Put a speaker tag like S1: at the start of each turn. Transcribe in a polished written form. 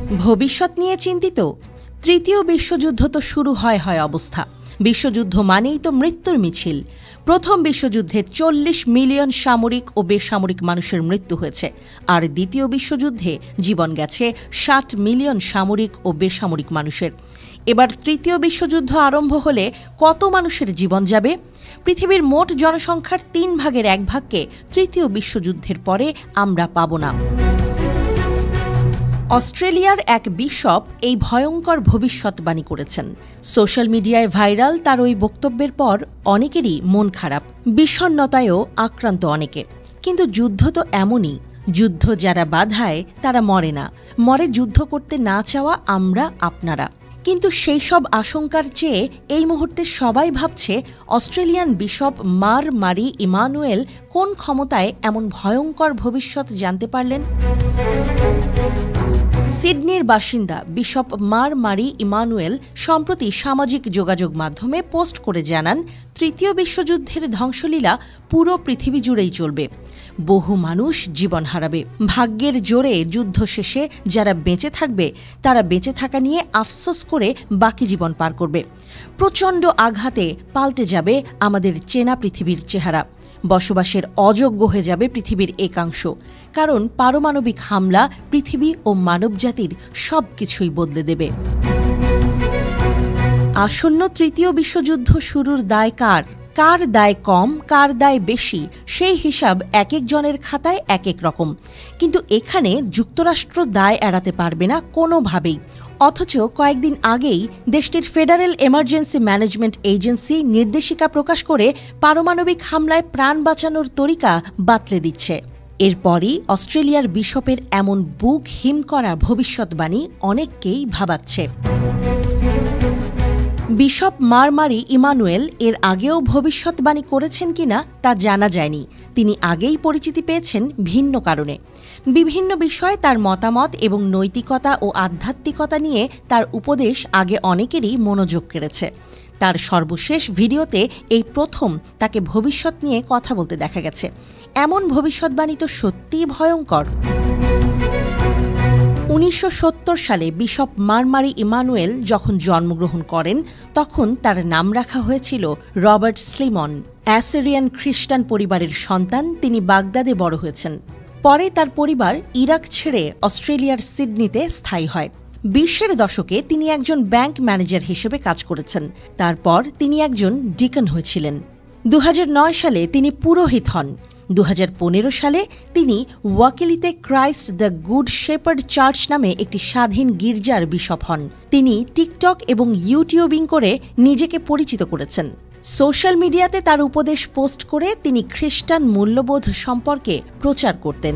S1: ভবিষ্যৎ নিয়ে চিন্তিত? তৃতীয় বিশ্বযুদ্ধ তো শুরু হয় অবস্থা। বিশ্বযুদ্ধ মানেই তো মৃত্যুর মিছিল। প্রথম বিশ্বযুদ্ধে 40 মিলিয়ন সামরিক ও বেসামরিক মানুষের মৃত্যু হয়েছে, আর দ্বিতীয় বিশ্বযুদ্ধে জীবন গেছে 60 মিলিয়ন সামরিক ও বেসামরিক মানুষের। এবার তৃতীয় বিশ্বযুদ্ধ আরম্ভ হলে কত মানুষের জীবন যাবে? পৃথিবীর মোট জনসংখ্যার 3 ভাগের 1 ভাগকে তৃতীয় বিশ্বযুদ্ধের পরে আমরা পাব না। অস্ট্রেলিয়ার এক বিশপ এই ভয়ঙ্কর ভবিষ্যৎবাণী করেছেন। সোশ্যাল মিডিয়ায় ভাইরাল তার ওই বক্তব্যের পর অনেকেরই মন খারাপ, বিষণ্ণতায়ও আক্রান্ত অনেকে। কিন্তু যুদ্ধ তো এমনই, যুদ্ধ যারা বাধায় তারা মরে না, মরে যুদ্ধ করতে না চাওয়া আমরা আপনারা। কিন্তু সেই সব আশঙ্কার চেয়ে এই মুহূর্তে সবাই ভাবছে অস্ট্রেলিয়ান বিশপ মার মারি ইমানুয়েল কোন ক্ষমতায় এমন ভয়ঙ্কর ভবিষ্যৎ জানতে পারলেন। সিডনির বাসিন্দা বিশপ মার মারি ইমানুয়েল সম্প্রতি সামাজিক যোগাযোগ মাধ্যমে পোস্ট করে জানান, তৃতীয় বিশ্বযুদ্ধের ধ্বংসলীলা পুরো পৃথিবী জুড়েই চলবে। বহু মানুষ জীবন হারাবে। ভাগ্যের জোরে যুদ্ধ শেষে যারা বেঁচে থাকবে তারা বেঁচে থাকা নিয়ে আফসোস করে বাকি জীবন পার করবে। প্রচণ্ড আঘাতে পাল্টে যাবে আমাদের চেনা পৃথিবীর চেহারা। বসবাসের অযোগ্য হয়ে যাবে পৃথিবীর একাংশ, কারণ পারমাণবিক হামলা পৃথিবী ও মানবজাতির সবকিছুই বদলে দেবে। আসন্ন তৃতীয় বিশ্বযুদ্ধ শুরুর দায় কার? কার দায় কম, কার দায় বেশি, সেই হিসাব এক একজনের খাতায় এক এক রকম। কিন্তু এখানে যুক্তরাষ্ট্র দায় এড়াতে পারবে না কোনোভাবেই। অথচ কয়েকদিন আগেই দেশটির ফেডারেল এমার্জেন্সি ম্যানেজমেন্ট এজেন্সি নির্দেশিকা প্রকাশ করে পারমাণবিক হামলায় প্রাণ বাঁচানোর তরিকা বাতলে দিচ্ছে। এরপরই অস্ট্রেলিয়ার বিশপের এমন বুক হিম করা ভবিষ্যৎবাণী অনেককেই ভাবাচ্ছে। বিশপ মার মারি ইমানুয়েল এর আগেও ভবিষ্যৎবাণী করেছেন কিনা তা জানা যায়নি। তিনি আগেই পরিচিতি পেয়েছেন ভিন্ন কারণে। বিভিন্ন বিষয়ে তার মতামত এবং নৈতিকতা ও আধ্যাত্মিকতা নিয়ে তার উপদেশ আগে অনেকেরই মনোযোগ কেড়েছে। তার সর্বশেষ ভিডিওতে এই প্রথম তাকে ভবিষ্যৎ নিয়ে কথা বলতে দেখা গেছে। এমন ভবিষ্যৎবাণী তো সত্যিই ভয়ঙ্কর। 1970 সালে বিশপ মার মারি ইমানুয়েল যখন জন্মগ্রহণ করেন তখন তার নাম রাখা হয়েছিল রবার্ট স্লিমন। অ্যাসিরিয়ান খ্রিস্টান পরিবারের সন্তান তিনি বাগদাদে বড় হয়েছেন। পরে তার পরিবার ইরাক ছেড়ে অস্ট্রেলিয়ার সিডনিতে স্থায়ী হয়। 20-এর দশকে তিনি একজন ব্যাংক ম্যানেজার হিসেবে কাজ করেছেন। তারপর তিনি একজন ডিকন হয়েছিলেন। 2009 সালে তিনি পুরোহিত হন। 2015 সালে তিনি ওয়াকিলিতে Christ the good shepherd church নামে একটি স্বাধীন গির্জার বিশপ হন। তিনি টিকটক এবং ইউটিউবিং করে নিজেকে পরিচিত করেছেন। সোশ্যাল মিডিয়াতে তার উপদেশ পোস্ট করে তিনি খ্রিস্টান মূল্যবোধ সম্পর্কে প্রচার করতেন।